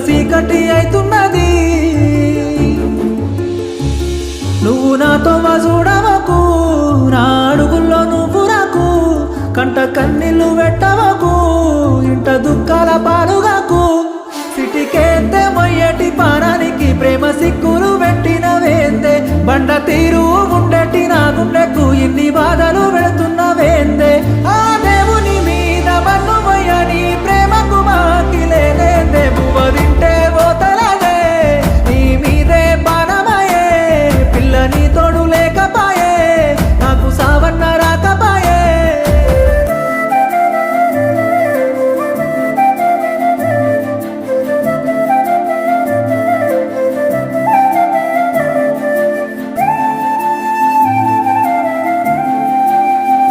చీకటి అయితున్నది నువ్వు నాతో చూడవకు నా అడుగుల్లో నువ్వు రాకు కంట కన్నీళ్ళు పెట్టవకు ఇంట దుఃఖాల పాలుగాకు సిటికేంతే మొయ్యటి పానానికి ప్రేమ సిక్కులు పెట్టిన వేందే బండ తీరు ఉండేటి నా గుండెకు ఇన్ని బాధలు పెడుతు